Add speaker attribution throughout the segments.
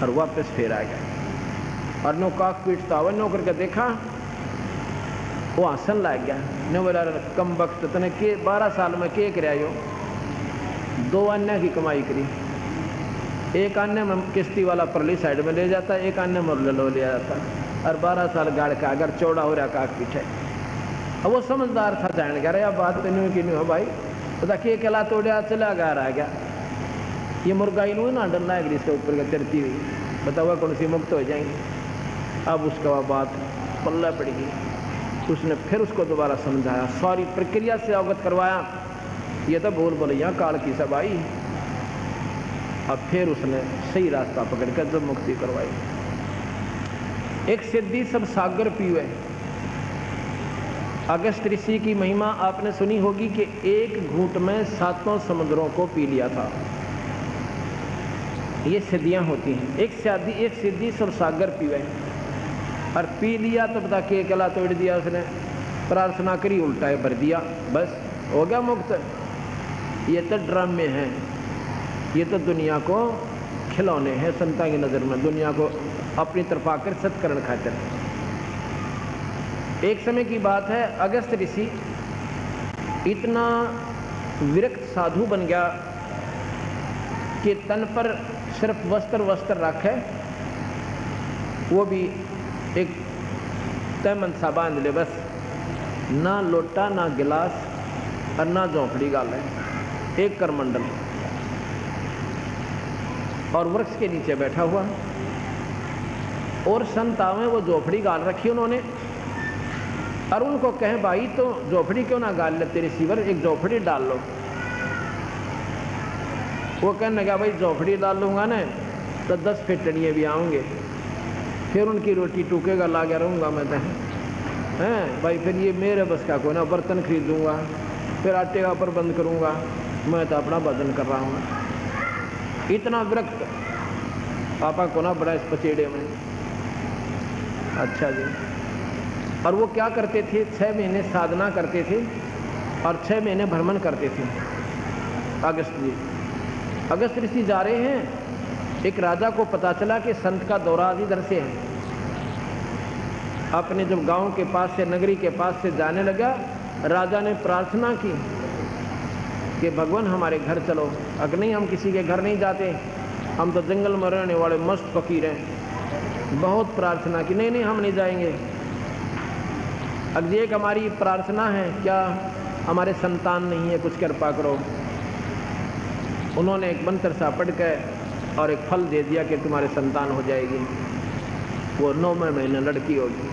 Speaker 1: और वापस फिर आ गया। और नो काक पीटता हुआ नो करके देखा, वो हंसन लग गया। ने बोला कम वक्त तने के 12 साल में के कराया यो? 2 अन्य की कमाई करी, एक अन्य में किश्ती वाला परली साइड में ले जाता, एक अन्य में लो ले जाता, और 12 साल गाड़ का अगर चौड़ा हो रहा काक पीछे। अब वो समझदार था, जान गया यार बात तो नहीं की नहीं हो भाई, पता के कला तोड़ा चला गा रहा गया, ये मुर्गा ही ना डरना है इसके ऊपर चढ़ती हुई, बताओ कौन सी मुक्त हो जाएंगे। अब उसका बात पल्ला पड़ गई, उसने फिर उसको दोबारा समझाया, सारी प्रक्रिया से अवगत करवाया, ये तो बोल बोले यहाँ काल की सब आई। अब फिर उसने सही रास्ता पकड़ कर जब मुक्ति करवाई। एक सिद्धि सब सागर पीवे। अगस्त ऋषि की महिमा आपने सुनी होगी कि एक घूंट में 7 समुद्रों को पी लिया था। ये सिद्धियां होती हैं। एक सिद्धि सब सागर पीवे, और पी लिया तो पता के कला तोड़ दिया उसने, प्रार्थना करी उल्टा भर दिया, बस हो गया मुक्त। ये तो ड्रामे हैं, ये तो दुनिया को खिलौने हैं संता की नज़र में, दुनिया को अपनी तरफ आकर सत्करण खातिर। एक समय की बात है, अगस्त ऋषि इतना विरक्त साधु बन गया कि तन पर सिर्फ वस्त्र रखे, वो भी एक तैमन सा बांध ले, बस ना लोटा ना गिलास और ना झोंपड़ी गाल है, एक करमंडल, और वृक्ष के नीचे बैठा हुआ। और संत आवे वो झोपड़ी गाल रखी उन्होंने, और उनको कहें भाई तो झोपड़ी क्यों ना गाल ले तेरे सीवर, एक झोपड़ी डाल लो। वो कहने लगा भाई झोपड़ी डाल लूंगा ना तो 10 फिटड़िए भी आऊँगे, फिर उनकी रोटी टूकेगा ला के रहूँगा मैं तो हैं भाई, फिर ये मेरे बस का कोई ना, बर्तन खरीदूँगा, फिर आटे का प्रबंध करूँगा, मैं तो अपना भजन कर रहा हूँ। इतना विरक्त पापा को ना बड़ा इस पचेड़े में। अच्छा जी। और वो क्या करते थे, 6 महीने साधना करते थे और 6 महीने भ्रमण करते थे। अगस्त ऋषि जा रहे हैं, एक राजा को पता चला कि संत का दौरा इधर से है। अपने जब गांव के पास से, नगरी के पास से जाने लगा, राजा ने प्रार्थना की कि भगवान हमारे घर चलो। अगर नहीं हम किसी के घर नहीं जाते, हम तो जंगल में रहने वाले मस्त फकीर हैं। बहुत प्रार्थना की, नहीं नहीं हम नहीं जाएंगे। अब एक हमारी प्रार्थना है, क्या हमारे संतान नहीं है, कुछ कृपा करो। उन्होंने एक मंत्र सा पढ़ के और एक फल दे दिया कि तुम्हारे संतान हो जाएगी, वो 9वें महीने लड़की होगी।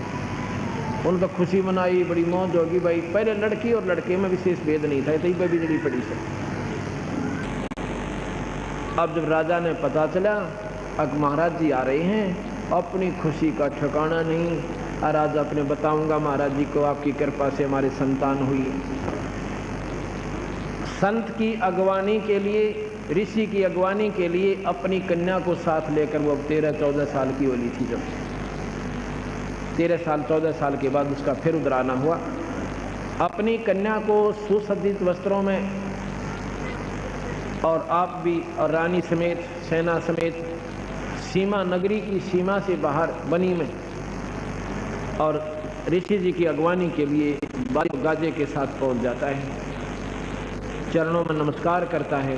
Speaker 1: उनको खुशी मनाई, बड़ी मौज होगी भाई। पहले लड़की और लड़के में विशेष भेद नहीं था, इतनी भी जड़ी पड़ी से। अब जब राजा ने पता चला अब महाराज जी आ रहे हैं, अपनी खुशी का ठिकाना नहीं। राजा अपने बताऊंगा महाराज जी को आपकी कृपा से हमारी संतान हुई। संत की अगवानी के लिए, ऋषि की अगवानी के लिए अपनी कन्या को साथ लेकर वो 13-14 साल की होली थी। जब 13-14 साल के बाद उसका फिर उधराना हुआ। अपनी कन्या को सुसज्जित वस्त्रों में, और आप भी और रानी समेत, सेना समेत, सीमा, नगरी की सीमा से बाहर बनी में, और ऋषि जी की अगवानी के लिए गाजे के साथ पहुंच जाता है, चरणों में नमस्कार करता है।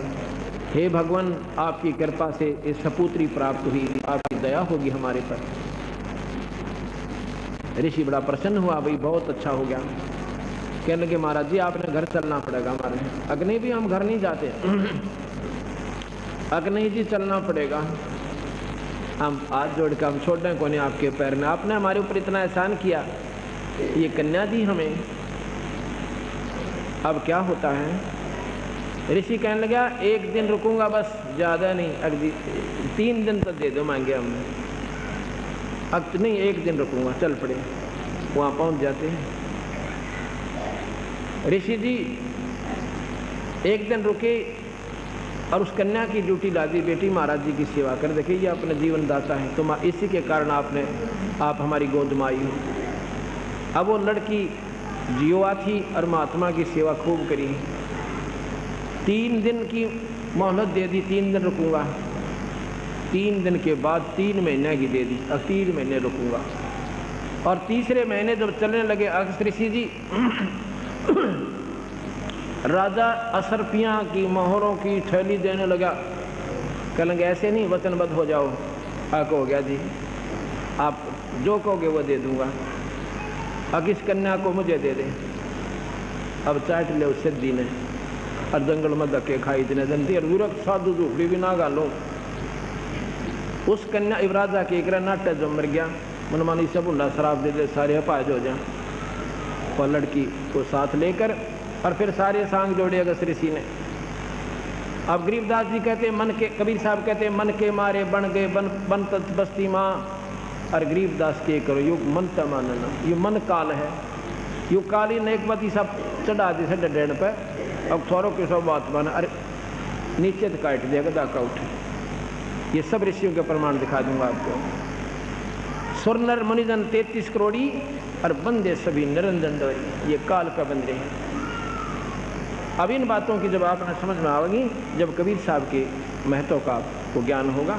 Speaker 1: हे भगवान आपकी कृपा से इस सपुत्री प्राप्त हुई, आपकी दया होगी हमारे पर। ऋषि बड़ा प्रसन्न हुआ, भाई बहुत अच्छा हो गया। कहने लगे महाराज जी आपने घर चलना पड़ेगा हमारे। अग्नि भी हम घर नहीं जाते। अग्नि जी चलना पड़ेगा, हम हाथ जोड़ कर हम छोड़ दें कोने आपके पैर में। आपने हमारे ऊपर इतना एहसान किया, ये कन्या दी हमें, अब क्या होता है। ऋषि कहने लगा 1 दिन रुकूंगा बस, ज़्यादा नहीं, अगली 3 दिन तो दे दो मांगे हमने। अब तो नहीं 1 दिन रुकूंगा, चल पड़े। वहाँ पहुँच जाते हैं। ऋषि जी 1 दिन रुके और उस कन्या की ड्यूटी ला दी, बेटी महाराज जी की सेवा कर। देखिए ये अपने जीवन दाता है, तो इसी के कारण आप हमारी गोद में आई हो। अब वो लड़की जियोआ थी और महात्मा की सेवा खूब करी। 3 दिन की मोहलत दे दी, 3 दिन रुकूंगा। 3 दिन के बाद 3 महीने की दे दी। अब 3 महीने रुकूंगा। और तीसरे महीने जब चलने लगे अगस्त ऋषि जी, राजा असरपियाँ की मोहरों की थैली देने लगा। कहेंगे ऐसे नहीं, वचनबद्ध हो जाओ। आक हो गया जी, आप जो कहोगे वो दे दूंगा। अब इस कन्या को मुझे दे दे। अब चाट ले उस सिद्धि ने, और जंगल में धक्के खाई इतने जनती और विरक्त साधु झूपड़ी भी ना गालो। उस कन्या युवराजा के एक नाट्य जो मर गया, मनमानी सब उल्ला शराब दे दे, सारे अपाज हो जाए। और लड़की को साथ लेकर और फिर सारे सांग जोड़े अगस्त ऋषि ने। अब गरीबदास जी कहते मन के, कबीर साहब कहते मन के मारे बन गए बन बस्ती माँ। और गरीबदास के करो युग मन तमानना, ये मन काल है। यु काली नेकपति सब चढ़ा दी से डेढ़ पे। अब थोरों के सब बात बना, अरे नीचे तो काट दिया गदा का उठे। ये सब ऋषियों के प्रमाण दिखा दूंगा आपको। सुरनर मुनिजन 33 करोड़ी और बंदे सभी निरंजन डोरी, ये काल का बंदे हैं। अब इन बातों की जब आपने समझ में आएगी, जब कबीर साहब के महत्व का आपको ज्ञान होगा।